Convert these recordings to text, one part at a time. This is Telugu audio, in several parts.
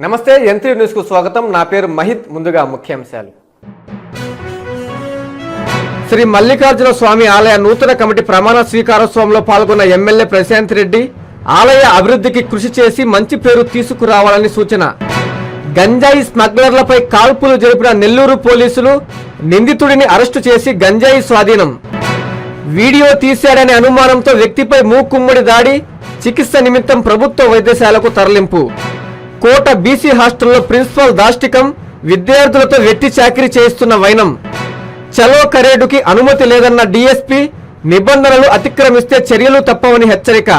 నమస్తే యంత్రి న్యూస్ కు స్వాగతం. నా పేరు మహిత్. ముందుగా ముఖ్యాంశాలు. శ్రీ మల్లికార్జున స్వామి ఆలయ నూతన కమిటీ ప్రమాణ స్వీకారోత్సవంలో పాల్గొన్న ఎమ్మెల్యే ప్రశాంత్ రెడ్డి ఆలయ అభివృద్ధికి కృషి చేసి మంచి పేరు తీసుకురావాలని సూచన. గంజాయి స్మగ్లర్లపై కాల్పులు జరిపిన నెల్లూరు పోలీసులు నిందితుడిని అరెస్టు చేసి గంజాయి స్వాధీనం. వీడియో తీశాడనే అనుమానంతో వ్యక్తిపై మూకుమ్మడి దాడి, చికిత్స నిమిత్తం ప్రభుత్వ వైద్యశాలకు తరలింపు. కోట బీసీ హాస్టల్లో ప్రిన్సిపల్ దాష్టికం, విద్యార్థులతో వెట్టి చాకిరీ చేయిస్తున్న వైనం. చలో కరేడుకి అనుమతి లేదన్న డీఎస్పీ, నిబంధనలు అతిక్రమిస్తే చర్యలు తప్పవని హెచ్చరిక.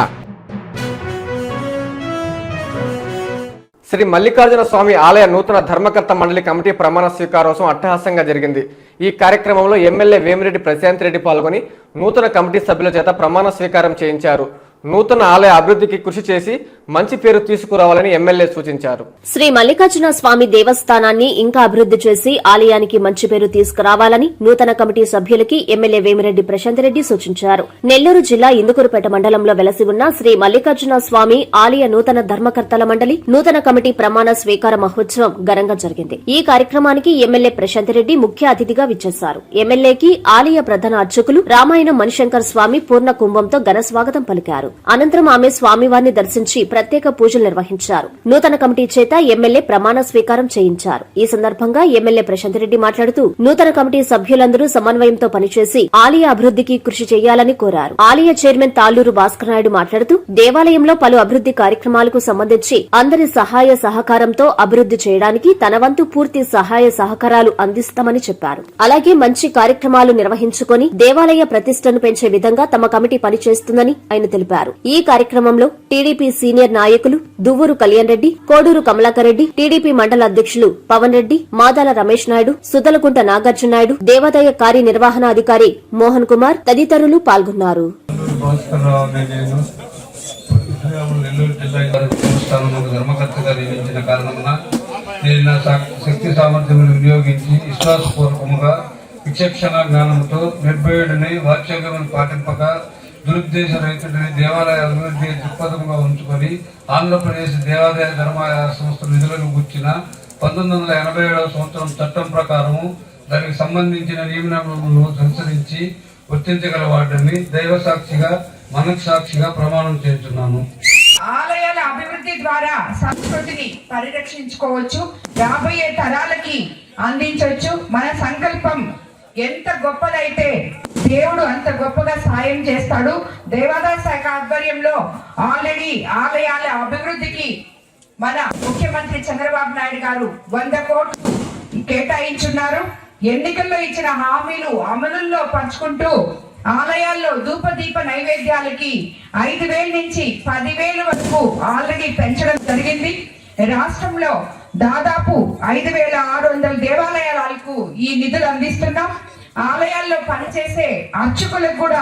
శ్రీ మల్లికార్జున స్వామి ఆలయ నూతన ధర్మకర్త మండలి కమిటీ ప్రమాణ స్వీకారోత్సవం అట్టహాసంగా జరిగింది. ఈ కార్యక్రమంలో ఎమ్మెల్యే వేమిరెడ్డి ప్రశాంత్ రెడ్డి పాల్గొని నూతన కమిటీ సభ్యుల చేత ప్రమాణ స్వీకారం చేయించారు. నూతన ఆలయ అభివృద్ధికి కృషి చేసి మంచి పేరు తీసుకురావాలని ఎమ్మెల్యే సూచించారు. శ్రీ మల్లికార్జున స్వామి దేవస్థానాన్ని ఇంకా అభివృద్ది చేసి ఆలయానికి మంచి పేరు తీసుకురావాలని నూతన కమిటీ సభ్యులకి ఎమ్మెల్యే వేమిరెడ్డి ప్రశాంత్ రెడ్డి సూచించారు. నెల్లూరు జిల్లా ఇందుకూరుపేట మండలంలో వెలసి ఉన్న శ్రీ మల్లికార్జున స్వామి ఆలయ నూతన ధర్మకర్తల మండలి నూతన కమిటీ ప్రమాణ స్వీకార మహోత్సవం ఘనంగా జరిగింది. ఈ కార్యక్రమానికి ఎమ్మెల్యే ప్రశాంత్ రెడ్డి ముఖ్య అతిథిగా విచ్చేశారు. ఎమ్మెల్యేకి ఆలయ ప్రధాన అర్చకులు రామాయణం మణిశంకర్ స్వామి పూర్ణ కుంభంతో ఘన స్వాగతం పలికారు. అనంతరం ఆమె స్వామివారిని దర్శించి ప్రత్యేక పూజలు నిర్వహించారు. నూతన కమిటీ చేత ఎమ్మెల్యే ప్రమాణ స్వీకారం చేయించారు. ఈ సందర్భంగా ఎమ్మెల్యే ప్రశాంత్ రెడ్డి మాట్లాడుతూ నూతన కమిటీ సభ్యులందరూ సమన్వయంతో పనిచేసి ఆలయ అభివృద్ధికి కృషి చేయాలని కోరారు. ఆలయ చైర్మన్ తాళ్లూరు భాస్కర్ నాయుడు మాట్లాడుతూ దేవాలయంలో పలు అభివృద్ది కార్యక్రమాలకు సంబంధించి అందరి సహాయ సహకారంతో అభివృద్ది చేయడానికి తన వంతు పూర్తి సహాయ సహకారాలు అందిస్తామని చెప్పారు. అలాగే మంచి కార్యక్రమాలు నిర్వహించుకొని దేవాలయ ప్రతిష్టను పెంచే విధంగా తమ కమిటీ పనిచేస్తుందని ఆయన తెలిపారు. ఈ కార్యక్రమంలో టీడీపీ సీనియర్ నాయకులు దువ్వూరు కళ్యాణ్ రెడ్డి, కోడూరు కమలాకర్ రెడ్డి, టీడీపీ మండల అధ్యక్షులు పవన్ రెడ్డి, మాదాల రమేష్ నాయుడు, సుతలకుంట నాగార్జున నాయుడు, దేవాదాయ కార్యనిర్వహణ అధికారి మోహన్ కుమార్ తదితరులు పాల్గొన్నారు. శక్తి సామర్థ్యములు వినియోగించి విశ్వాసపూర్వకముగా విచక్షణ జ్ఞానంతో నిర్భయుడిని వాచ్యోగ్యమును పాటింపక దురుద్దేశ రైతుడిని దేవాలయ అభివృద్ధి దృక్పథంగా ఉంచుకొని ఆంధ్రప్రదేశ్ దేవాదాయ ధర్మాయ సంస్థ నిధులను గుర్చిన 1987వ సంవత్సరం చట్టం ప్రకారము దానికి సంబంధించిన నియమనాలను అనుసరించి వర్తించగల వాటిని దైవ సాక్షిగా మనస్సాక్షిగా ప్రమాణం చేస్తున్నాను. ఆలయాల అభివృద్ధి ద్వారా సంస్కృతిని పరిరక్షించుకోవచ్చు, రాబోయే తరాలకి అందించవచ్చు. మన సంకల్పం ఎంత గొప్పదైతే దేవుడు అంత గొప్పగా సాయం చేస్తాడు. దేవాదాయ శాఖ ఆధ్వర్యంలో ఆల్రెడీ ఆలయాల అభివృద్ధికి మన ముఖ్యమంత్రి చంద్రబాబు నాయుడు గారు 100 కోట్లు కేటాయించున్నారు. ఎన్నికల్లో ఇచ్చిన హామీలు అమలుల్లో పంచుకుంటూ ఆలయాల్లో ధూపదీప నైవేద్యాలకి 5,000 నుంచి 10,000 వరకు ఆల్రెడీ పెంచడం జరిగింది. రాష్ట్రంలో దాదాపు 5,600 దేవాలయాలకు ఈ నిధులు అందిస్తున్నాం. ఆలయాల్లో పనిచేసే అర్చకులకు కూడా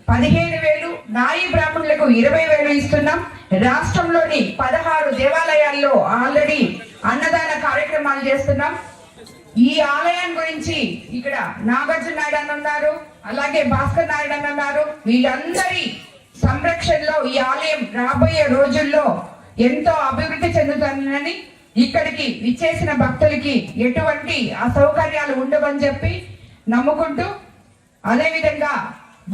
15,000, నాయి బ్రాహ్మణులకు 20,000 ఇస్తున్నాం. రాష్ట్రంలోని 16 దేవాలయాల్లో ఆల్రెడీ అన్నదాన కార్యక్రమాలు చేస్తున్నాం. ఈ ఆలయం గురించి ఇక్కడ నాగార్జున నాయుడు అని ఉన్నారు, అలాగే భాస్కర్ నాయుడు అని ఉన్నారు. వీళ్ళందరి సంరక్షణలో ఈ ఆలయం రాబోయే రోజుల్లో ఎంతో అభివృద్ధి చెందుతుందని, ఇక్కడికి విచ్చేసిన భక్తులకి ఎటువంటి అసౌకర్యాలు ఉండవని చెప్పి నమ్ముకుంటూ, అదేవిధంగా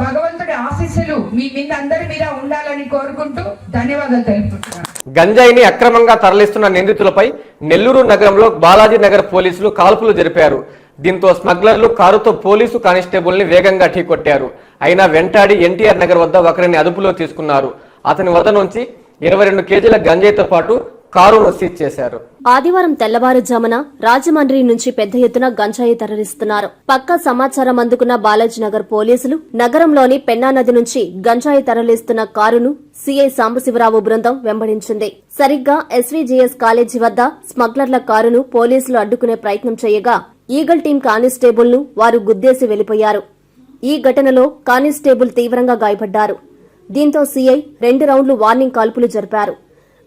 భగవంతుడి ఆశీస్సులు మీ మీద అందరి మీద ఉండాలని కోరుకుంటూ ధన్యవాదాలు తెలుపుతున్నాను. గంజాయిని అక్రమంగా తరలిస్తున్న నిందితులపై నెల్లూరు నగరంలో బాలాజీ నగర్ పోలీసులు కాల్పులు జరిపారు. దీంతో స్మగ్లర్లు కారుతో పోలీసు కానిస్టేబుల్ ని వేగంగా ఢీకొట్టారు. అయినా వెంటాడి ఎన్టీఆర్ నగర్ వద్ద ఒకరిని అదుపులో తీసుకున్నారు. అతని వద్ద నుంచి 22 కేజీల గంజాయితో పాటు కారును సీజ్ చేశారు. ఆదివారం తెల్లవారుజామున రాజమండ్రి నుంచి పెద్ద ఎత్తున గంజాయి తరలిస్తున్నారు. పక్కా సమాచారం అందుకున్న బాలాజీనగర్ పోలీసులు నగరంలోని పెన్నా నది నుంచి గంజాయి తరలిస్తున్న కారును సీఐ సాంబశివరావు బృందం వెంబడించింది. సరిగ్గా ఎస్వీజీఎస్ కాలేజీ వద్ద స్మగ్లర్ల కారును పోలీసులు అడ్డుకునే ప్రయత్నం చేయగా ఈగల్ టీం కానిస్టేబుల్ ను వారు గుద్దేసి వెళ్లిపోయారు. ఈ ఘటనలో కానిస్టేబుల్ తీవ్రంగా గాయపడ్డారు. దీంతో సీఐ 2 రౌండ్లు వార్నింగ్ కాల్పులు జరిపారు.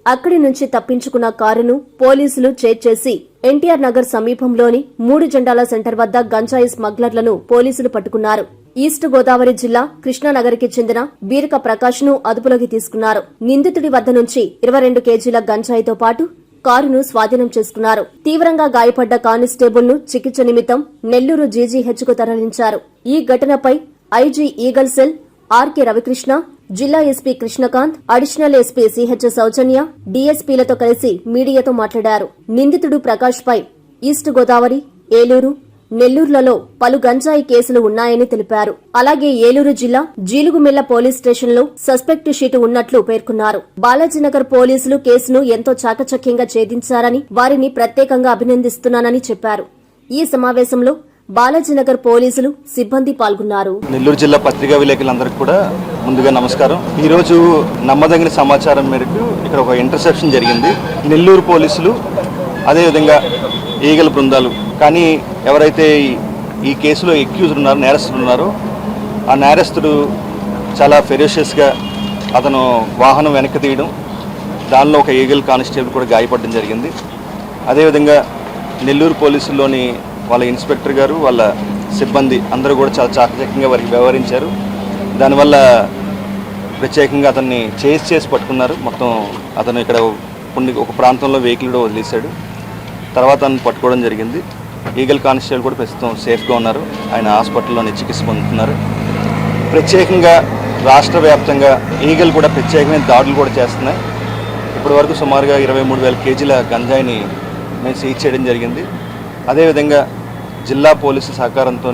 అక్కడి నుంచి తప్పించుకున్న కారును పోలీసులు చేర్చేసి ఎన్టీఆర్ నగర్ సమీపంలోని 3 జెండాల సెంటర్ వద్ద గంజాయి స్మగ్లర్లను పోలీసులు పట్టుకున్నారు. ఈస్ట్ గోదావరి జిల్లా కృష్ణానగర్కి చెందిన బీరక ప్రకాష్ ను అదుపులోకి తీసుకున్నారు. నిందితుడి వద్ద నుంచి 22 కేజీల గంజాయితో పాటు కారును స్వాధీనం చేసుకున్నారు. తీవ్రంగా గాయపడ్డ కానిస్టేబుల్ ను చికిత్స నిమిత్తం నెల్లూరు జీజీహెచ్కు తరలించారు. ఈ ఘటనపై IG eagle cell RK Ravikrishna, జిల్లా SP Krishnakanth, additional SP CH Soujanya, డీఎస్పీలతో కలిసి మీడియాతో మాట్లాడారు. నిందితుడు ప్రకాష్ పై ఈస్ట్ గోదావరి, ఏలూరు, నెల్లూరులలో పలు గంజాయి కేసులు ఉన్నాయని తెలిపారు. అలాగే ఏలూరు జిల్లా జీలుగుమిల్ల పోలీస్ స్టేషన్లో సస్పెక్ట్ షీటు ఉన్నట్లు పేర్కొన్నారు. బాలాజీనగర్ పోలీసులు కేసును ఎంతో చాకచక్యంగా ఛేదించారని, వారిని ప్రత్యేకంగా అభినందిస్తున్నానని చెప్పారు. ఈ సమావేశంలో బాలాజీనగర్ పోలీసులు సిబ్బంది పాల్గొన్నారు. నెల్లూరు జిల్లా పత్రికా విలేకరులందరికీ కూడా ముందుగా నమస్కారం. ఈరోజు నమ్మదగిన సమాచారం మేరకు ఇక్కడ ఒక ఇంటర్సెప్షన్ జరిగింది. నెల్లూరు పోలీసులు అదేవిధంగా ఈగల బృందాలు కానీ ఎవరైతే ఈ కేసులో ఎక్యూజ్డ్ ఉన్నారో, నేరస్తుడు ఉన్నారో, ఆ నేరస్తుడు చాలా ఫెరోషియస్గా అతను వాహనం వెనక్కి తీయడం, దానిలో ఒక ఈగల్ కానిస్టేబుల్ కూడా గాయపడడం జరిగింది. అదేవిధంగా నెల్లూరు పోలీసుల్లోని వాళ్ళ ఇన్స్పెక్టర్ గారు, వాళ్ళ సిబ్బంది అందరూ కూడా చాలా చాకచక్యంగా వారికి వ్యవహరించారు. దానివల్ల ప్రత్యేకంగా అతన్ని చేసి పట్టుకున్నారు. మొత్తం అతను ఇక్కడ ఒక ప్రాంతంలో వెహికల్ కూడా వదిలేశాడు. తర్వాత అతను పట్టుకోవడం జరిగింది. ఈగల్ కానిస్టేబుల్ కూడా ప్రస్తుతం సేఫ్గా ఉన్నారు. ఆయన హాస్పిటల్లోని చికిత్స పొందుతున్నారు. ప్రత్యేకంగా రాష్ట్ర వ్యాప్తంగా ఈగల్ కూడా ప్రత్యేకమైన దాడులు కూడా చేస్తున్నాయి. ఇప్పటి వరకు సుమారుగా 23,000 కేజీల గంజాయిని మేము సీజ్ చేయడం జరిగింది. అదేవిధంగా జిల్లా పోలీసు సహకారంతో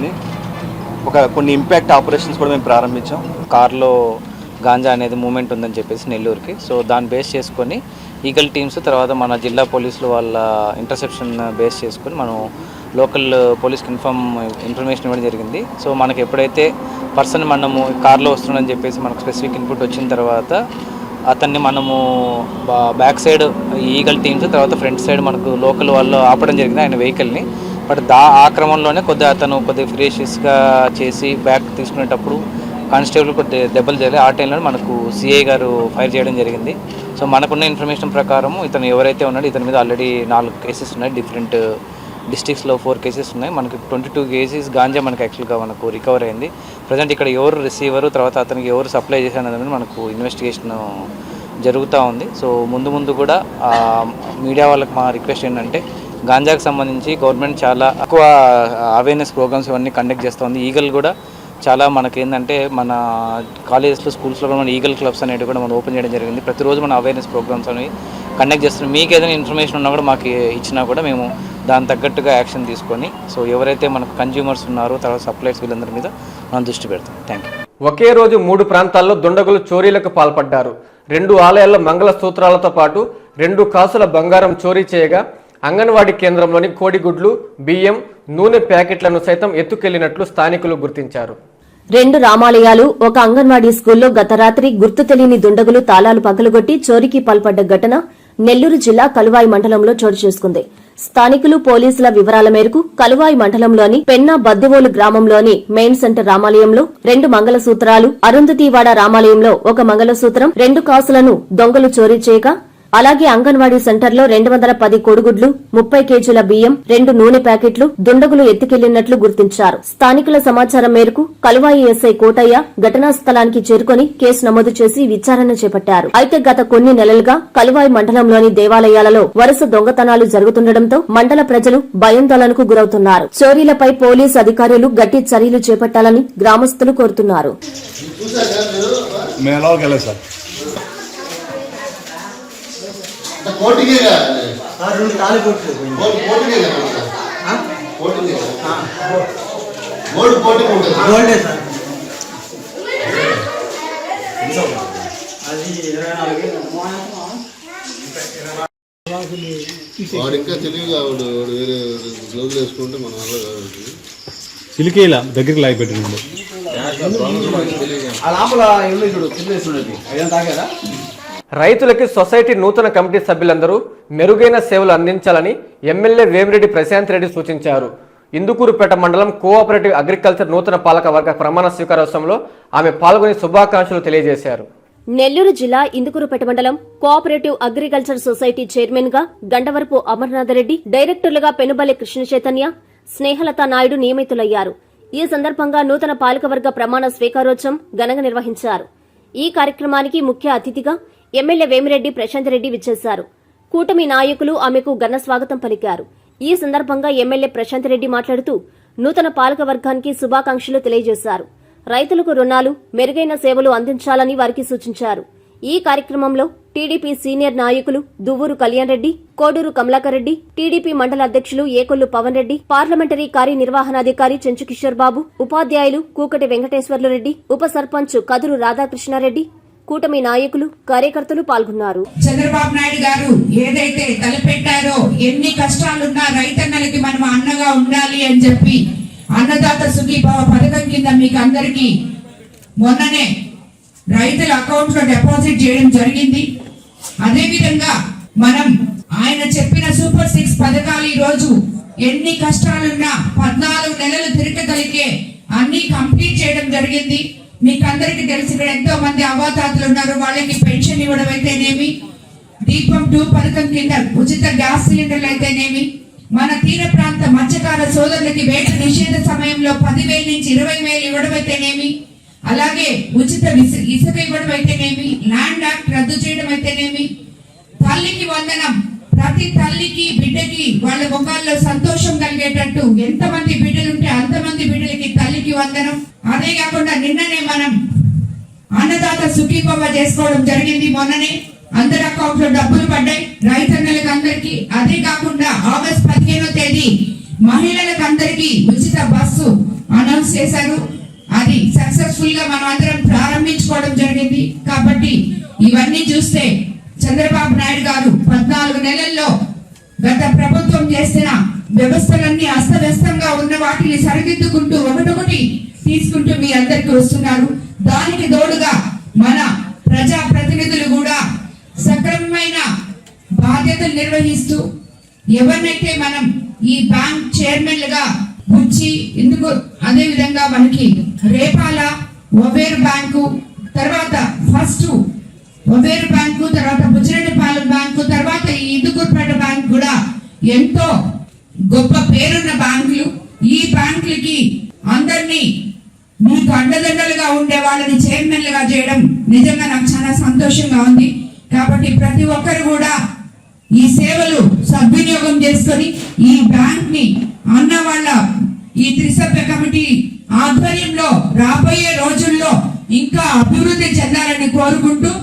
కొన్ని ఇంపాక్ట్ ఆపరేషన్స్ కూడా మేము ప్రారంభించాం. కార్లో గాంజా అనేది మూమెంట్ ఉందని చెప్పేసి నెల్లూరుకి, సో దాన్ని బేస్ చేసుకొని ఈగల్ టీమ్స్, తర్వాత మన జిల్లా పోలీసులు వాళ్ళ ఇంటర్సెప్షన్ బేస్ చేసుకొని మనం లోకల్ పోలీస్కి ఇన్ఫర్మేషన్ ఇవ్వడం జరిగింది. సో మనకి ఎప్పుడైతే పర్సన్ మనము కార్లో వస్తుందని చెప్పేసి మనకు స్పెసిఫిక్ ఇన్పుట్ వచ్చిన తర్వాత అతన్ని మనము బ్యాక్ సైడ్ ఈగల్ టీమ్స్, తర్వాత ఫ్రంట్ సైడ్ మనకు లోకల్ వాళ్ళు ఆపడం జరిగింది ఆయన వెహికల్ని. బట్ ఆ క్రమంలోనే అతను కొద్దిగా ఫ్రెషియస్గా చేసి బ్యాక్ తీసుకునేటప్పుడు కానిస్టేబుల్ కొద్దిగా దెబ్బలు జరిగాయి. ఆ టైంలో మనకు సిఐ గారు ఫైర్ చేయడం జరిగింది. సో మనకున్న ఇన్ఫర్మేషన్ ప్రకారం ఇతను ఎవరైతే ఉన్నాడో ఇతని మీద ఆల్రెడీ 4 కేసెస్ ఉన్నాయి. డిఫరెంట్ డిస్ట్రిక్ట్స్లో 4 కేసెస్ ఉన్నాయి. మనకి 22 కేజీస్ గాంజా మనకు యాక్చువల్గా మనకు రికవర్ అయింది. ప్రజెంట్ ఇక్కడ ఎవరు రిసీవరు, తర్వాత అతనికి ఎవరు సప్లై చేశారనేది మనకు ఇన్వెస్టిగేషన్ జరుగుతూ ఉంది. సో ముందు కూడా మీడియా వాళ్ళకి మా రిక్వెస్ట్ ఏంటంటే గాంజాకి సంబంధించి గవర్నమెంట్ చాలా ఎక్కువ అవేర్నెస్ ప్రోగ్రామ్స్ ఇవన్నీ కండక్ట్ చేస్తుంది. ఈగల్ కూడా చాలా మనకేంటంటే మన కాలేజెస్లో, స్కూల్స్లో కూడా మన ఈగల్ క్లబ్స్ అనేవి కూడా మనం ఓపెన్ చేయడం జరిగింది. ప్రతిరోజు మన అవేర్నెస్ ప్రోగ్రామ్స్ అనేవి కండక్ట్ చేస్తున్నాం. మీకు ఏదైనా ఇన్ఫర్మేషన్ ఉన్నా కూడా మాకు ఇచ్చినా కూడా మేము దాని తగ్గట్టుగా యాక్షన్ తీసుకొని, సో ఎవరైతే మనకు కన్జ్యూమర్స్ ఉన్నారో, తర్వాత సప్లైర్స్ వీళ్ళందరి మీద మనం దృష్టి పెడతాం. Thank you. ఒకే రోజు 3 ప్రాంతాల్లో దుండగులు చోరీలకు పాల్పడ్డారు. 2 ఆలయాల్లో మంగళ సూత్రాలతో పాటు 2 కాసుల బంగారం చోరీ చేయగా అంగన్వాడీ కేంద్రంలోని కోడిగుడ్లు, బియ్యం, నూనె ప్యాకెట్లను సైతం ఎత్తుకెళ్లినట్లు స్థానికులు గుర్తించారు. 2 రామాలయాలు, ఒక అంగన్వాడీ స్కూల్లో గత రాత్రి గుర్తు తెలియని దుండగులు తాళాలు పగలగొట్టి చోరీకి పాల్పడ్డ ఘటన నెల్లూరు జిల్లా కలువాయి మండలంలో చోటు చేసుకుంది. స్థానికులు, పోలీసుల వివరాల మేరకు కలువాయి మండలంలోని పెన్నా బద్దెవోలు గ్రామంలోని మెయిన్ సెంటర్ రామాలయంలో 2 మంగళసూత్రాలు, అరుంధతివాడ రామాలయంలో 1 మంగళసూత్రం, 2 కాసులను దొంగలు చోరీ చేయగా, అలాగే అంగన్వాడీ సెంటర్లో 210 కోడిగుడ్లు, 30 కేజీల బియ్యం, 2 నూనె ప్యాకెట్లు దుండగులు ఎత్తుకెళ్లినట్లు గుర్తించారు. స్థానికుల సమాచారం మేరకు కలువాయి ఎస్ఐ కోటయ్య ఘటనా స్థలానికి చేరుకుని కేసు నమోదు చేసి విచారణ చేపట్టారు. అయితే గత కొన్ని నెలలుగా కలువాయి మండలంలోని దేవాలయాలలో వరుస దొంగతనాలు జరుగుతుండటంతో మండల ప్రజలు భయాందోళనకు గురవుతున్నారు. చోరీలపై పోలీసు అధికారులు గట్టి చర్యలు చేపట్టాలని గ్రామస్తులు కోరుతున్నారు. వాడు ఇంకా తెలివిగా వేరే గ్లౌజ్ వేసుకుంటే మన వల్ల కాదు. చిలికేలా దగ్గరికి లాగి పెట్టిండు. రైతులకి సొసైటీ నూతన కమిటీ సభ్యులందరూ మెరుగైన సేవలు అందించాలని ఎమ్మెల్యే వేమిరెడ్డి ప్రశాంత్ రెడ్డి సూచించారు. ఇందుకూరుపేట మండలం కోఆపరేటివ్ అగ్రికల్చర్ నూతన పాలక వర్గ ప్రమాణ స్వీకారోత్సవంలో ఆమె పాల్గొని శుభాకాంక్షలు తెలియజేశారు. నెల్లూరు జిల్లా ఇందుకూరుపేట మండలం కోఆపరేటివ్ అగ్రికల్చర్ సొసైటీ చైర్మన్ గా గండవరపు అమర్నాథ్ రెడ్డి, డైరెక్టర్లుగా పెనుబల్లి కృష్ణ చైతన్య, స్నేహలతా నాయుడు నియమితులయ్యారు. ఈ సందర్భంగా నూతన పాలకవర్గ ప్రమాణ స్వీకారోత్సవం ఘనంగా నిర్వహించారు. ఈ కార్యక్రమానికి ముఖ్య అతిథిగా ఎమ్మెల్యే వేమిరెడ్డి ప్రశాంత్ రెడ్డి విచ్చేశారు. కూటమి నాయకులు ఆమెకు ఘన స్వాగతం పలికారు. ఈ సందర్భంగా ఎమ్మెల్యే ప్రశాంత్ రెడ్డి మాట్లాడుతూ నూతన పాలక వర్గానికి శుభాకాంక్షలు తెలియజేశారు. రైతులకు రుణాలు, మెరుగైన సేవలు అందించాలని వారికి సూచించారు. ఈ కార్యక్రమంలో టీడీపీ సీనియర్ నాయకులు దువ్వూరు కళ్యాణ్ రెడ్డి, కోడూరు కమలాకర్ రెడ్డి, టీడీపీ మండల అధ్యక్షులు ఏకొల్లు పవన్ రెడ్డి, పార్లమెంటరీ కార్యనిర్వహణాధికారి చెంచు కిషోర్ బాబు, ఉపాధ్యాయులు కూకటి వెంకటేశ్వర్లు రెడ్డి, ఉప సర్పంచ్ కదురు రాధాకృష్ణారెడ్డి, కూటమి నాయకులు, కార్యకర్తలు పాల్గొన్నారు. చంద్రబాబు నాయుడు గారు ఏదైతే తలపెట్టారో, ఎన్ని కష్టాలున్నా రైతన్నలకి మనం అండగా ఉండాలి అని చెప్పి అన్నదాత సుఖీభావ పథకం కింద మీకు అందరికీ మొన్ననే రైతుల అకౌంట్ లో డిపాజిట్ చేయడం జరిగింది. అదే విధంగా మనం ఆయన చెప్పిన సూపర్ 6 పథకాలు ఈ రోజు ఎన్ని కష్టాలున్నా 14 నెలలు తిరగగలిగే అన్ని కంప్లీట్ చేయడం జరిగింది. మీకు అందరికీ తెలిసి ఇక్కడ ఎంతో మంది అవాతాతలు ఉన్నారు. వాళ్ళకి పెన్షన్ ఇవ్వడం అయితేనేమి, దీపం 2 పథకం కింద ఉచిత గ్యాస్ సిలిండర్లు అయితేనేమి, మన తీర ప్రాంత మత్స్యకార సోదరులకి వేట నిషేధ సమయంలో 10,000 నుంచి 20,000 ఇవ్వడం అయితేనేమి, అలాగే ఉచిత ఇసుక ఇవ్వడం అయితేనేమి, ల్యాండ్ యాక్ట్ రద్దు చేయడం అయితేనేమి, తల్లికి వందనం, ప్రతి తల్లికి బిడ్డకి వాళ్ళ ముఖాల్లో సంతోషం కలిగేటట్టు ఎంతమంది బిడ్డలుంటే అంతమంది బిడ్డలకి తల్లికి వందనం. అదే కాకుండా నిన్ననే మనం అన్నదాత సుఖీభవ చేసుకోవడం జరిగింది. మొన్ననే అందరి అకౌంట్ లో డబ్బులు పడ్డాయి రైతన్నలకు అందరికి. అదే కాకుండా ఆగస్టు 15వ తేదీ మహిళలకు అందరికి ఉచిత బస్సు అనౌన్స్ చేశారు. అది సక్సెస్ఫుల్ గా మనం అందరం ప్రారంభించుకోవడం జరిగింది. కాబట్టి ఇవన్నీ చూస్తే చంద్రబాబు నాయుడు గారు 14 నెలల్లో గత ప్రభుత్వం చేసిన వ్యవస్థలన్నీ అస్తవ్యస్తంగా ఉన్న వాటిని సరిదిద్దుకుంటూ ఒకటొకటి తీసుకుంటూ మీ అందరికి వస్తున్నారు. దానికి తోడుగా మన ప్రజా ప్రతినిధులు కూడా సక్రమమైన బాధ్యతలు నిర్వహిస్తూ ఎవరినైతే మనం ఈ బ్యాంక్ చైర్మన్లుగా బుచ్చి ఎందుకు, అదే విధంగా మనకి రేపాల ఒవేరు బ్యాంకు, తర్వాత ఫస్ట్ ఒవేరు బ్యాంకు, తర్వాత బుచ్చిరెడ్డిపాలెం బ్యాంకు, తర్వాత ఈ ఇందుకూరుపేట బ్యాంక్ కూడా ఎంతో గొప్ప పేరున్న బ్యాంకులు. ఈ బ్యాంకులకి అందరినీ మీకు అండదండలుగా ఉండే వాళ్ళని చైర్మన్లుగా చేయడం నిజంగా నాకు చాలా సంతోషంగా ఉంది. కాబట్టి ప్రతి ఒక్కరు కూడా ఈ సేవలు సద్వినియోగం చేసుకొని ఈ బ్యాంక్ ని అన్న వాళ్ళ ఈ త్రిసభ్య కమిటీ ఆధ్వర్యంలో రాబోయే రోజుల్లో ఇంకా అభివృద్ధి చెందాలని కోరుకుంటూ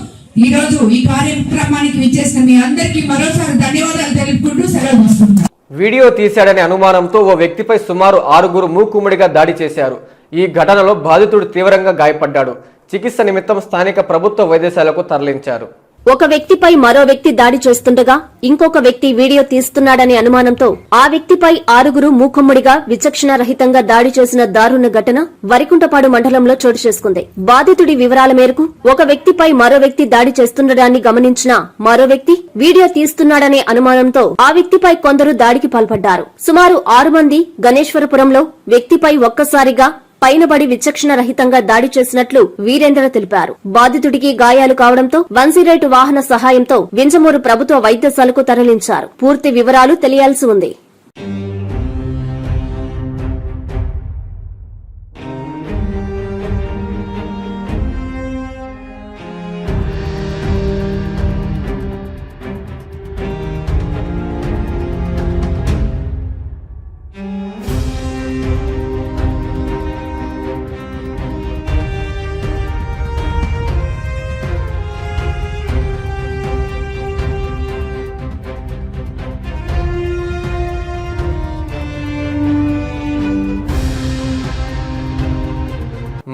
ఈ రోజు ఈ కార్యక్రమానికి విచ్చేసిన మీ అందరికీ మరోసారి ధన్యవాదాలు తెలుపుకుంటూ సెలవు తీసుకుంటున్నాను. వీడియో తీశాడనే అనుమానంతో ఓ వ్యక్తిపై సుమారు 6 మూకుమ్మడిగా దాడి చేశారు. ఈ ఘటనలో బాధితుడు తీవ్రంగా గాయపడ్డాడు. చికిత్స నిమిత్తం స్థానిక ప్రభుత్వ వైద్యశాలకు తరలించారు. ఒక వ్యక్తిపై మరో వ్యక్తి దాడి చేస్తుండగా ఇంకొక వ్యక్తి వీడియో తీస్తున్నాడనే అనుమానంతో ఆ వ్యక్తిపై 6 మూకుమ్మడిగా విచక్షణ రహితంగా దాడి చేసిన దారుణ ఘటన వరికుంటపాడు మండలంలో చోటు చేసుకుంది. బాధితుడి వివరాల మేరకు ఒక వ్యక్తిపై మరో వ్యక్తి దాడి చేస్తుండడాన్ని గమనించిన మరో వ్యక్తి వీడియో తీస్తున్నాడనే అనుమానంతో ఆ వ్యక్తిపై కొందరు దాడికి పాల్పడ్డారు. సుమారు 6 మంది గణేశ్వరపురంలో వ్యక్తిపై ఒక్కసారిగా పైనబడి విచక్షణ రహితంగా దాడి చేసినట్లు వీరేంద్ర తెలిపారు. బాధితుడికి గాయాలు కావడంతో 108 వాహన సహాయంతో వింజమూరు ప్రభుత్వ వైద్యశాలకు తరలించారు. పూర్తి వివరాలు తెలియాల్సి ఉంది.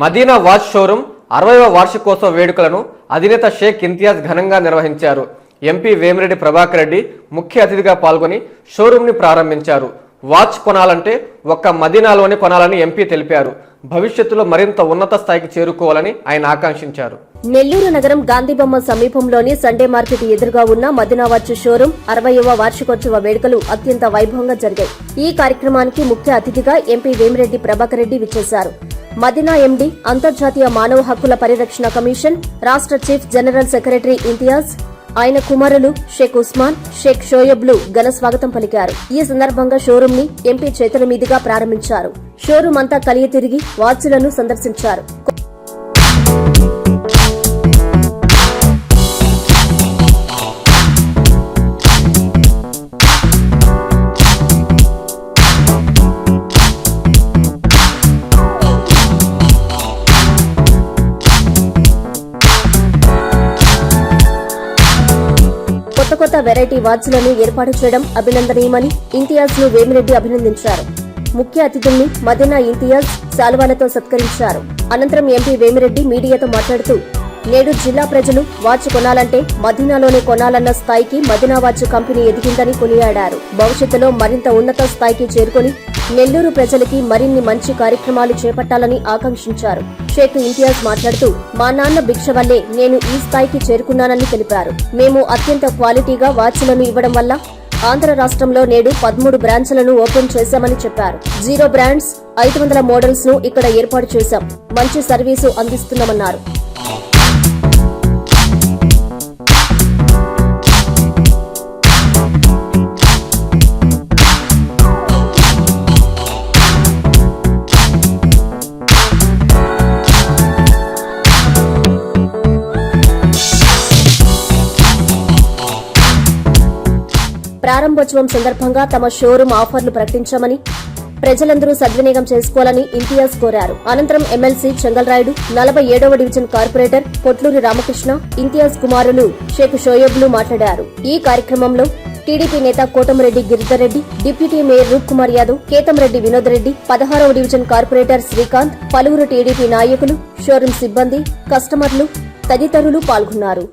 మదీనా వాచ్ షోరూం 60వ వార్షికోత్సవ వేడుకలను అధినేత షేక్ ఇంతియాజ్ ఘనంగా నిర్వహించారు. ఎంపీ వేమిరెడ్డి ప్రభాకర్ రెడ్డి ముఖ్య అతిథిగా పాల్గొని షోరూంని ప్రారంభించారు. వాచ్ కొనాలంటే ఒక్క మదీనాలోనే కొనాలని ఎంపీ తెలిపారు. భవిష్యత్తులో మరింత ఉన్నత స్థాయికి చేరుకోవాలని ఆయన ఆకాంక్షించారు. నెల్లూరు నగరం గాంధీబొమ్మ సమీపంలోని సండే మార్కెట్ ఎదురుగా ఉన్న మదీనా వాచ్ షోరూం 60వ వార్షికోత్సవ వేడుకలు అత్యంత వైభవంగా జరిగాయి. ఈ కార్యక్రమానికి ముఖ్య అతిథిగా ఎంపీ వేమిరెడ్డి ప్రభాకర్ రెడ్డి విచ్చేశారు. మదీనా ఎండీ, అంతర్జాతీయ మానవ హక్కుల పరిరక్షణ కమిషన్ రాష్ట్ర చీఫ్ జనరల్ సెక్రటరీ ఇంతియాజ్, ఆయన కుమారులు షేక్ ఉస్మాన్, షేక్ షోయబ్లు ఘన స్వాగతం పలికారు. ఈ సందర్భంగా షోరూం ని ఎంపీ చేతుల మీదుగా ప్రారంభించారు. షోరూం అంతా కలియ తిరిగి వాచ్లను సందర్శించారు. కొత్త వెరైటీ వాచ్లను ఏర్పాటు చేయడం అభినందనీయమని ఇంతియాజ్ ను వేమిరెడ్డి అభినందించారు. ముఖ్య అతిథుల్ని మదీనా ఇంతియాజ్ శాలువాలతో సత్కరించారు. అనంతరం ఎంపీ వేమిరెడ్డి మీడియాతో మాట్లాడుతూ, నేడు జిల్లా ప్రజలు వాచ్ కొనాలంటే మదీనాలోనే కొనాలన్న స్థాయికి మదీనా వాచ్ కంపెనీ ఎదిగిందని కొనియాడారు. భవిష్యత్తులో మరింత ఉన్నత స్థాయికి చేరుకుని నెల్లూరు ప్రజలకి మరిన్ని మంచి కార్యక్రమాలు చేపట్టాలని ఆకాంక్షించారు. షేక్ ఇంతియాజ్ మాట్లాడుతూ, మా నాన్న భిక్ష వల్లే నేను ఈ స్థాయికి చేరుకున్నానని తెలిపారు. మేము అత్యంత క్వాలిటీగా వాచ్లను ఇవ్వడం వల్ల ఆంధ్ర రాష్ట్రంలో నేడు 13 బ్రాంచ్లను ఓపెన్ చేశామని చెప్పారు. 0 బ్రాండ్స్ 500 మోడల్స్ ను ఇక్కడ ఏర్పాటు చేశాం. మంచి సర్వీసు అందిస్తున్నామన్నారు. ప్రారంభోత్సవం సందర్భంగా తమ షోరూం ఆఫర్లు ప్రకటించామని, ప్రజలందరూ సద్వినియోగం చేసుకోవాలని ఇంతియాజ్ కోరారు. అనంతరం ఎమ్మెల్సీ చెంగల్రాయుడు, 47వ డివిజన్ కార్పొరేటర్ పొట్లూరి రామకృష్ణ, ఇంతియాజ్ కుమారులు షేక్ షోయబ్లు మాట్లాడారు. ఈ కార్యక్రమంలో టీడీపీ నేత కోటమిరెడ్డి గిరిధర్ రెడ్డి, డిప్యూటీ మేయర్ రూప్ కుమార్ యాదవ్, కేతంరెడ్డి వినోద్ రెడ్డి, 16వ డివిజన్ కార్పొరేటర్ శ్రీకాంత్, పలువురు టీడీపీ నాయకులు, షోరూం సిబ్బంది, కస్టమర్లు తదితరులు పాల్గొన్నారు.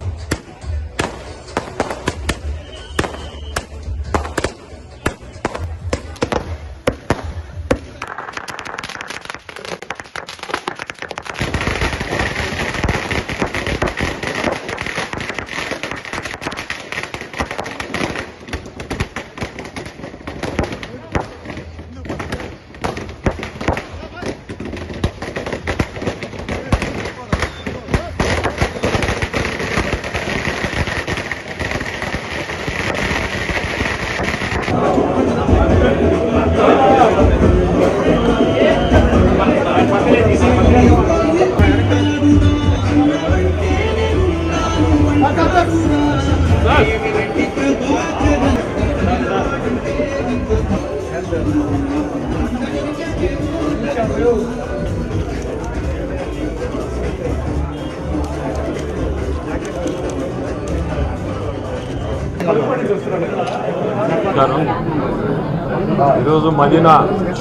ఈరోజు మదీనా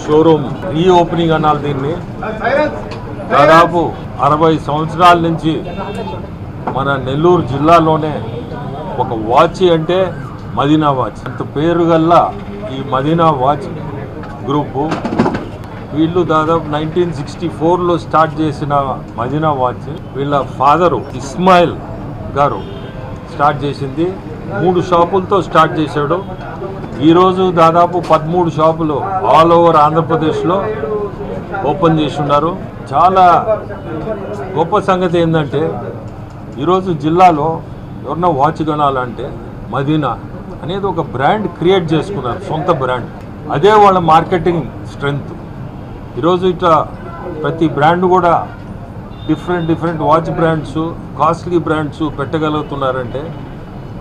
షోరూమ్ రీ ఓపెనింగ్ అన్నారు. దీన్ని దాదాపు 60 సంవత్సరాల నుంచి మన నెల్లూరు జిల్లాలోనే ఒక వాచ్ అంటే మదీనా వాచ్. అంత పేరు గల్ల ఈ మదీనా వాచ్ గ్రూపు వీళ్ళు దాదాపు 1964లో స్టార్ట్ చేసిన మదీనా వాచ్ వీళ్ళ ఫాదరు ఇస్మాయిల్ గారు స్టార్ట్ చేసింది. 3 షాపులతో స్టార్ట్ చేశాడు. ఈరోజు దాదాపు 13 షాపులు ఆల్ ఓవర్ ఆంధ్రప్రదేశ్లో ఓపెన్ చేసి ఉన్నారు. చాలా గొప్ప సంగతి ఏంటంటే ఈరోజు జిల్లాలో ఎవరన్నా వాచ్ కొనాలంటే మదీనా అనేది ఒక బ్రాండ్ క్రియేట్ చేసుకున్నారు, సొంత బ్రాండ్. అదే వాళ్ళ మార్కెటింగ్ స్ట్రెంగ్త్. ఈరోజు ఇట్లా ప్రతి బ్రాండ్ కూడా different watch brands, costly brands పెట్టగలుగుతున్నారంటే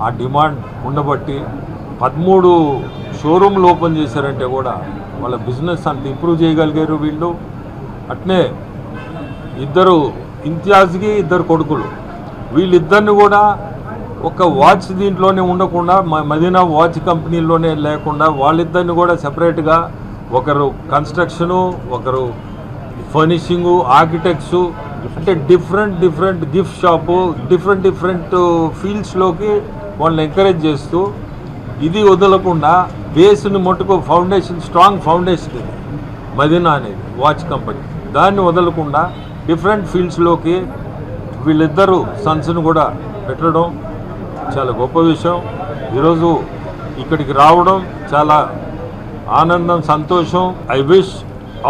ఆ డిమాండ్ ఉండబట్టి 13 షోరూమ్లు ఓపెన్ చేశారంటే కూడా వాళ్ళ బిజినెస్ అంత ఇంప్రూవ్ చేయగలిగారు వీళ్ళు. అట్నే ఇంతియాజ్కి 2 కొడుకులు, వీళ్ళిద్దరిని కూడా ఒక వాచ్ దీంట్లోనే ఉండకుండా మదీనా వాచ్ కంపెనీలోనే లేకుండా వాళ్ళిద్దరిని కూడా సెపరేట్గా, ఒకరు కన్స్ట్రక్షను, ఒకరు ఫర్నిషింగు, ఆర్కిటెక్ట్సు, అంటే డిఫరెంట్ గిఫ్ట్ షాపు, డిఫరెంట్ ఫీల్డ్స్లోకి వాళ్ళని ఎంకరేజ్ చేస్తూ ఇది వదలకుండా బేస్ని మట్టుకు ఫౌండేషన్, స్ట్రాంగ్ ఫౌండేషన్ మదీనా అనేది వాచ్ కంపెనీ, దాన్ని వదలకుండా డిఫరెంట్ ఫీల్డ్స్లోకి వీళ్ళిద్దరూ సన్స్ను కూడా పెట్టడం చాలా గొప్ప విషయం. ఈరోజు ఇక్కడికి రావడం చాలా ఆనందం, సంతోషం. I wish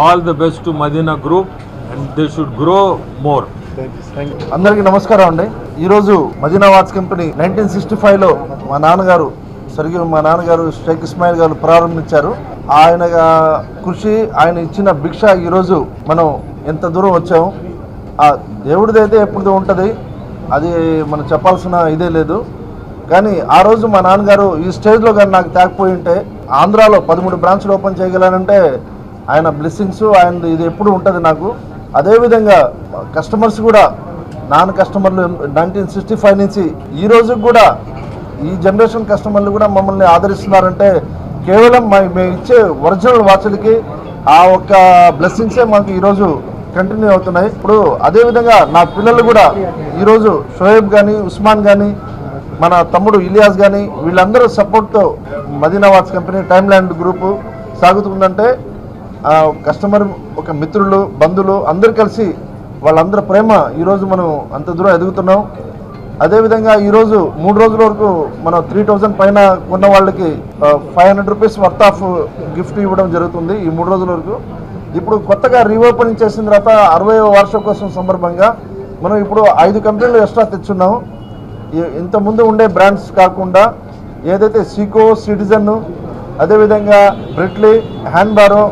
all the best to Madina group and they should grow more. అందరికీ నమస్కారం అండి. ఈరోజు మదీనా వాచ్ కంపెనీ 1965లో మా నాన్నగారు షేక్ ఇస్మాయిల్ గారు ప్రారంభించారు. ఆయన కృషి, ఆయన ఇచ్చిన భిక్ష ఈరోజు మనం ఎంత దూరం వచ్చాము. ఆ దేవుడిదైతే ఎప్పుడు ఉంటుంది, అది మనం చెప్పాల్సిన ఇదే లేదు. కానీ ఆ రోజు మా నాన్నగారు ఈ స్టేజ్లో కానీ నాకు తేకపోయి ఉంటే ఆంధ్రాలో 13 బ్రాంచ్లు ఓపెన్ చేయగలనంటే ఆయన బ్లెస్సింగ్స్, ఆయన ఇది ఎప్పుడు ఉంటుంది నాకు. అదేవిధంగా కస్టమర్స్ కూడా, నాన్ కస్టమర్లు 1965 నుంచి ఈ రోజుకి కూడా ఈ జనరేషన్ కస్టమర్లు కూడా మమ్మల్ని ఆదరిస్తున్నారంటే కేవలం మేము ఇచ్చే ఒరిజినల్ వాచ్లకి ఆ ఒక్క బ్లెస్సింగ్సే మాకు ఈరోజు కంటిన్యూ అవుతున్నాయి. ఇప్పుడు అదేవిధంగా నా పిల్లలు కూడా ఈరోజు షోయబ్ కానీ, ఉస్మాన్ కానీ, మన తమ్ముడు ఇలియాస్ కానీ వీళ్ళందరూ సపోర్ట్తో Madina watch company, time land group సాగుతుందంటే కస్టమర్, ఒక మిత్రులు, బంధువులు అందరూ కలిసి వాళ్ళందరూ ప్రేమ ఈరోజు మనం అంత దూరం ఎదుగుతున్నాం. అదేవిధంగా ఈరోజు 3 రోజుల వరకు మనం 3000 పైన కొన్న వాళ్ళకి 500 రూపీస్ వర్త్ ఆఫ్ గిఫ్ట్ ఇవ్వడం జరుగుతుంది ఈ 3 రోజుల వరకు. ఇప్పుడు కొత్తగా రీఓపెనింగ్ చేసిన తర్వాత 60వ వార్షికోత్సవం సందర్భంగా మనం ఇప్పుడు 5 కంపెనీలు ఎక్స్ట్రా తెచ్చున్నాం. ఇంతకుముందు ఉండే బ్రాండ్స్ కాకుండా ఏదైతే సీకో, సిటిజన్, అదేవిధంగా బ్రిట్లీ, హ్యాండ్బారో,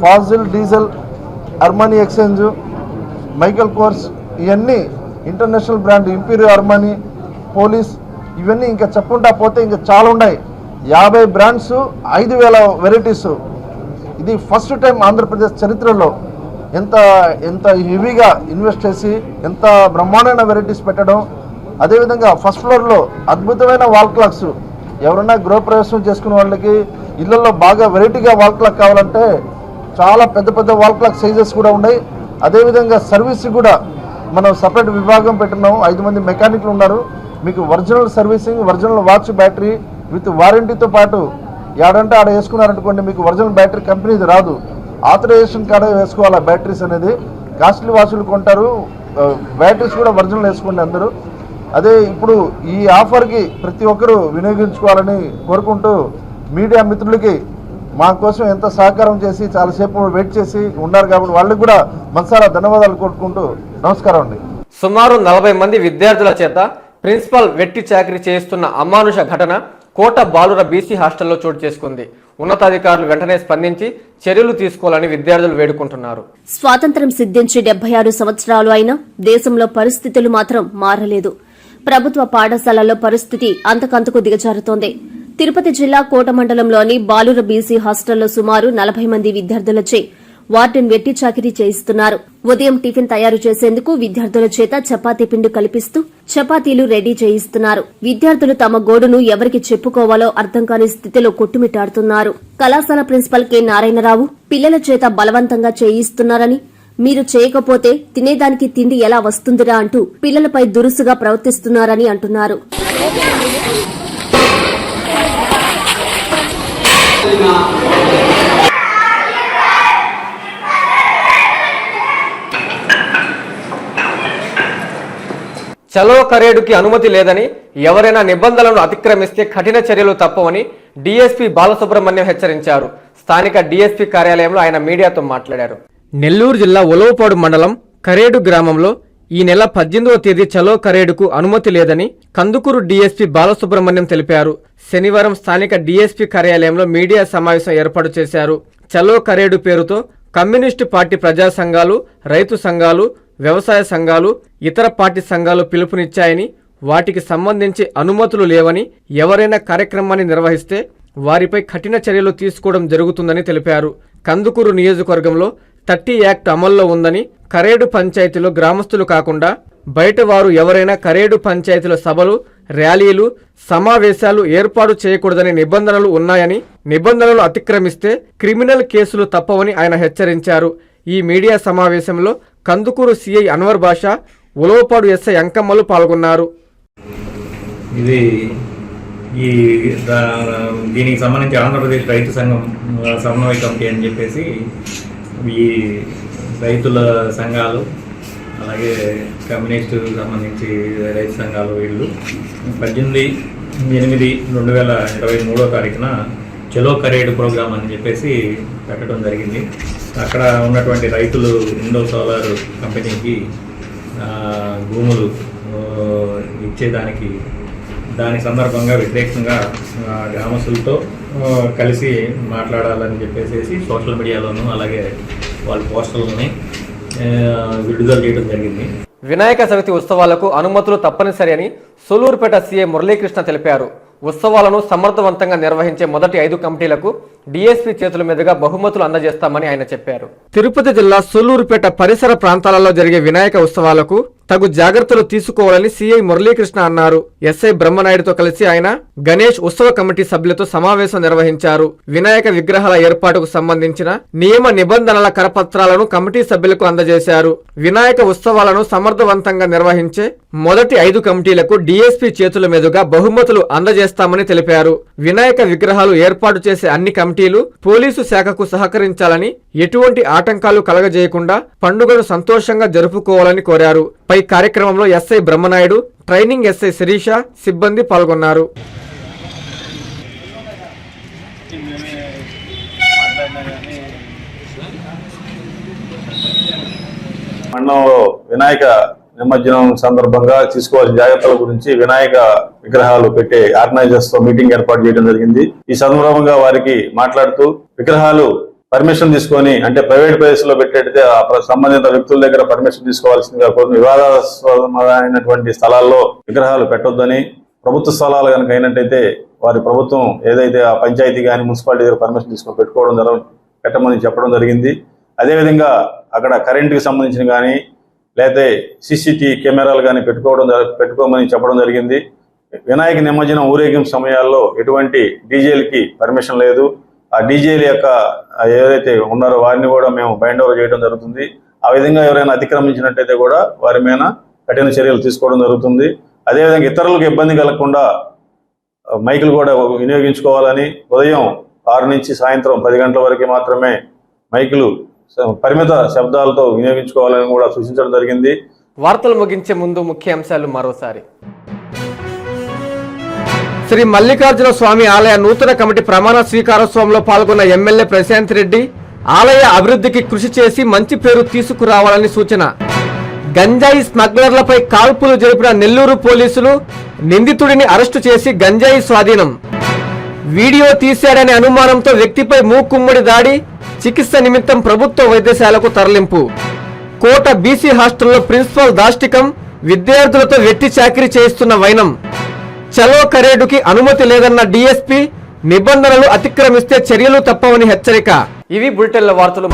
Fossil, Diesel, Armani Exchange, Michael Kors, ఇవన్నీ international brand, Imperial, Armani, Police, ఇవన్నీ ఇంకా చెప్పుకుంటా పోతే ఇంకా చాలా ఉన్నాయి. 50 బ్రాండ్స్, 5000 వెరైటీస్. ఇది ఫస్ట్ టైం ఆంధ్రప్రదేశ్ చరిత్రలో ఎంత హెవీగా ఇన్వెస్ట్ చేసి ఎంత బ్రహ్మాండమైన వెరైటీస్ పెట్టడం. అదేవిధంగా ఫస్ట్ ఫ్లోర్లో అద్భుతమైన వాల్ క్లాక్స్, ఎవరైనా గృహప్రవేశం చేసుకునే వాళ్ళకి ఇళ్లలో బాగా వెరైటీగా వాల్ క్లాక్ కావాలంటే చాలా పెద్ద పెద్ద వాల్ క్లాక్ సైజెస్ కూడా ఉన్నాయి. అదేవిధంగా సర్వీస్ కూడా మనం సపరేట్ విభాగం పెట్టున్నాం. 5 మంది మెకానిక్లు ఉన్నారు. మీకు original servicing, original watch battery with వారంటీతో పాటు ఏడంటే ఆడ వేసుకున్నారనుకోండి, మీకు ఒరిజినల్ బ్యాటరీ కంపెనీది రాదు, ఆథరైజేషన్ కాడే వేసుకోవాలి బ్యాటరీస్ అనేది. కాస్ట్లీ వాచ్లు కొంటారు, బ్యాటరీస్ కూడా ఒరిజినల్ వేసుకోండి అందరూ. అదే ఇప్పుడు ఈ ఆఫర్కి ప్రతి ఒక్కరూ వినియోగించుకోవాలని కోరుకుంటూ మీడియా మిత్రులకి మా కోసం ఎంత సహకారం చేసి చాలాసేపు వెయిట్ చేసి ఉన్నారు కాబట్టి వాళ్ళకి కూడా మనసారా ధన్యవాదాలు కోరుకుంటూ నమస్కారం అండి. సుమారు 40 మంది విద్యార్థుల చేత ప్రిన్సిపల్ వెట్టి చాకరీ చేయిస్తున్న అమానుష ఘటన కోట బాలుర బీసీ హాస్టల్లో చోటు చేసుకుంది. ఉన్నతాధికారులు వెంటనే స్పందించి చర్యలు తీసుకోవాలని విద్యార్థులు వేడుకుంటున్నారు. స్వాతంత్ర్యం సిద్ధించి 76 సంవత్సరాలు అయినా దేశంలో పరిస్థితులు మాత్రం మారలేదు. ప్రభుత్వ పాఠశాలల్లో పరిస్థితి అంతకంతకు దిగజారుతోంది. తిరుపతి జిల్లా కోట మండలంలోని బాలుర బీసీ హాస్టల్లో సుమారు 40 మంది విద్యార్థులచే వార్డెన్ వెట్టి చాకిరీ చేయిస్తున్నారు. ఉదయం టిఫిన్ తయారు చేసేందుకు విద్యార్థుల చేత చపాతీ పిండి కల్పిస్తూ చపాతీలు రెడీ చేయిస్తున్నారు. విద్యార్థులు తమ గోడును ఎవరికి చెప్పుకోవాలో అర్థం కాని స్థితిలో కొట్టుమిట్టాడుతున్నారు. కళాశాల ప్రిన్సిపల్ కె నారాయణరావు పిల్లల చేత బలవంతంగా చేయిస్తున్నారని, మీరు చేయకపోతే తినేదానికి తిండి ఎలా వస్తుందిరా అంటూ పిల్లలపై దురుసుగా ప్రవర్తిస్తున్నారని అంటున్నారు. చలో కరేడుకి అనుమతి లేదని, ఎవరైనా నిబంధనలను అతిక్రమిస్తే కఠిన చర్యలు తప్పవని డీఎస్పీ బాలసుబ్రహ్మణ్యం హెచ్చరించారు. స్థానిక డీఎస్పీ కార్యాలయంలో ఆయన మీడియాతో మాట్లాడారు. నెల్లూరు జిల్లా ఉలవపాడు మండలం కరేడు గ్రామంలో ఈ నెల 18వ తేదీ చలో కరేడుకు అనుమతి లేదని కందుకూరు డీఎస్పీ బాలసుబ్రహ్మణ్యం తెలిపారు. శనివారం స్థానిక డీఎస్పీ కార్యాలయంలో మీడియా సమావేశం ఏర్పాటు చేశారు. చలో కరేడు పేరుతో కమ్యూనిస్టు పార్టీ ప్రజా సంఘాలు, రైతు సంఘాలు, వ్యవసాయ సంఘాలు, ఇతర పార్టీ సంఘాలు పిలుపునిచ్చాయని, వాటికి సంబంధించి అనుమతులు లేవని, ఎవరైనా కార్యక్రమాన్ని నిర్వహిస్తే వారిపై కఠిన చర్యలు తీసుకోవడం జరుగుతుందని తెలిపారు. కందుకూరు నియోజకవర్గంలో 30 యాక్ట్ అమల్లో ఉందని, కరేడు పంచాయతీలో గ్రామస్తులు కాకుండా బయట వారు ఎవరైనా కరేడు పంచాయతీల సభలు, ర్యాలీలు, సమావేశాలు ఏర్పాటు చేయకూడదని నిబంధనలు ఉన్నాయని, నిబంధనలు అతిక్రమిస్తే క్రిమినల్ కేసులు తప్పవని ఆయన హెచ్చరించారు. ఈ మీడియా సమావేశంలో కందుకూరు సిఐ అన్వర్ బాషా, ఉలవపాడు ఎస్ఐ అంకమ్మలు పాల్గొన్నారు. దీనికి సంబంధించి ఆంధ్రప్రదేశ్ రైతు సంఘం సమన్వయ కమిటీ అని చెప్పేసి ఈ రైతుల సంఘాలు, అలాగే కమ్యూనిస్టు సంబంధించి రైతు సంఘాలు వీళ్ళు 18/8/2023 చలో కరేడు ప్రోగ్రామ్ అని చెప్పేసి పెట్టడం జరిగింది. అక్కడ ఉన్నటువంటి రైతులు ఇండో సోలార్ కంపెనీకి భూములు ఇచ్చేదానికి దాని సందర్భంగా వ్యతిరేకంగా గ్రామస్తులతో కలిసి మాట్లాడాలని చెప్పేసి సోషల్ మీడియాలోనూ అలాగే వాళ్ళ పోస్టర్లని విడుదల చేయడం జరిగింది. వినాయక చవితి ఉత్సవాలకు అనుమతులు తప్పనిసరి అని సూలూరుపేట సీఐ మురళీకృష్ణ తెలిపారు. ఉత్సవాలను సమర్థవంతంగా నిర్వహించే మొదటి 5 కమిటీలకు డీఎస్పీ చేతుల మీదుగా బహుమతులు అందజేస్తామని ఆయన చెప్పారు. తిరుపతి జిల్లా సూలూరుపేట పరిసర ప్రాంతాలలో జరిగే వినాయక ఉత్సవాలకు తగు జాగ్రత్తలు తీసుకోవాలని సీఐ మురళీకృష్ణ అన్నారు. ఎస్ఐ బ్రహ్మనాయుడుతో కలిసి ఆయన గణేష్ ఉత్సవ కమిటీ సభ్యులతో సమావేశం నిర్వహించారు. వినాయక విగ్రహాల ఏర్పాటుకు సంబంధించిన నియమ నిబంధనల కరపత్రాలను కమిటీ సభ్యులకు అందజేశారు. వినాయక ఉత్సవాలను సమర్థవంతంగా నిర్వహించే మొదటి 5 కమిటీలకు డీఎస్పీ చేతుల మీదుగా బహుమతులు అందజేస్తామని తెలిపారు. వినాయక విగ్రహాలు ఏర్పాటు చేసే అన్ని కమిటీలు పోలీసు శాఖకు సహకరించాలని, ఎటువంటి ఆటంకాలు కలగజేయకుండా పండుగను సంతోషంగా జరుపుకోవాలని కోరారు. పై కార్యక్రమంలో SI Brahmanayudu, training SI Sirisha, సిబ్బంది పాల్గొన్నారు. మండలంలో వినాయక నిమజ్జనం సందర్భంగా తీసుకోవాల్సిన జాగ్రత్తల గురించి వినాయక విగ్రహాలు పెట్టే ఆర్గనైజర్స్ తో మీటింగ్ ఏర్పాటు చేయడం జరిగింది. ఈ సందర్భంగా వారికి మాట్లాడుతూ విగ్రహాలు పర్మిషన్ తీసుకొని, అంటే ప్రైవేట్ ప్లేస్ లో పెట్టేటైతే సంబంధిత వ్యక్తుల దగ్గర పర్మిషన్ తీసుకోవాల్సిందిగా కొన్ని వివాదాస్పదమైనటువంటి స్థలాల్లో విగ్రహాలు పెట్టొద్దని, ప్రభుత్వ స్థలాలు కనుక అయినట్టయితే వారి ప్రభుత్వం ఏదైతే ఆ పంచాయతీ కానీ మున్సిపాలిటీ దగ్గర పర్మిషన్ తీసుకొని పెట్టమని చెప్పడం జరిగింది. అదేవిధంగా అక్కడ కరెంటుకి సంబంధించిన కానీ లేకపోతే సీసీటీవీ కెమెరాలు కానీ పెట్టుకోమని చెప్పడం జరిగింది. వినాయక నిమజ్జనం ఊరేగింపు సమయాల్లో ఎటువంటి డీజేలకి పర్మిషన్ లేదు. ఆ డీజేల యొక్క ఏదైతే ఉన్నారో వారిని కూడా మేము బైండ్ ఓవర్ చేయడం జరుగుతుంది. ఆ విధంగా ఎవరైనా అతిక్రమించినట్టయితే కూడా వారి మీద కఠిన చర్యలు తీసుకోవడం జరుగుతుంది. అదేవిధంగా ఇతరులకు ఇబ్బంది కలగకుండా మైకులు కూడా వినియోగించుకోవాలని, ఉదయం 6 నుంచి సాయంత్రం 10 గంటల వరకు మాత్రమే మైకులు పరిమిత శబ్దాలతో వినియోగించుకోవాలని కూడా సూచించడం జరిగింది. వార్తలు ముగించే ముందు ముఖ్యాంశాలు మరోసారి. శ్రీ మల్లికార్జున స్వామి ఆలయ నూతన కమిటీ ప్రమాణ స్వీకారోత్సవంలో పాల్గొన్న ఎమ్మెల్యే ప్రశాంత్ రెడ్డి ఆలయ అభివృద్ధికి కృషి చేసి మంచి పేరు తీసుకురావాలని సూచన. గంజాయి స్మగ్లర్లపై కాల్పులు జరిపిన నెల్లూరు పోలీసులు నిందితుడిని అరెస్టు చేసి గంజాయి స్వాధీనం. వీడియో తీశాడనే అనుమానంతో వ్యక్తిపై మూకుమ్మడి దాడి, చికిత్స నిమిత్తం ప్రభుత్వ వైద్యశాలకు తరలింపు. కోట బీసీ హాస్టల్లో ప్రిన్సిపల్ దాష్టికం, విద్యార్థులతో వెట్టి చాకిరీ చేయిస్తున్న వైనం. చలో కరేడుకి అనుమతి లేదన్న డీఎస్పీ, నిబంధనలు అతిక్రమిస్తే చర్యలు తప్పవని హెచ్చరిక. ఇవి బులెటిన్ల వార్తలు.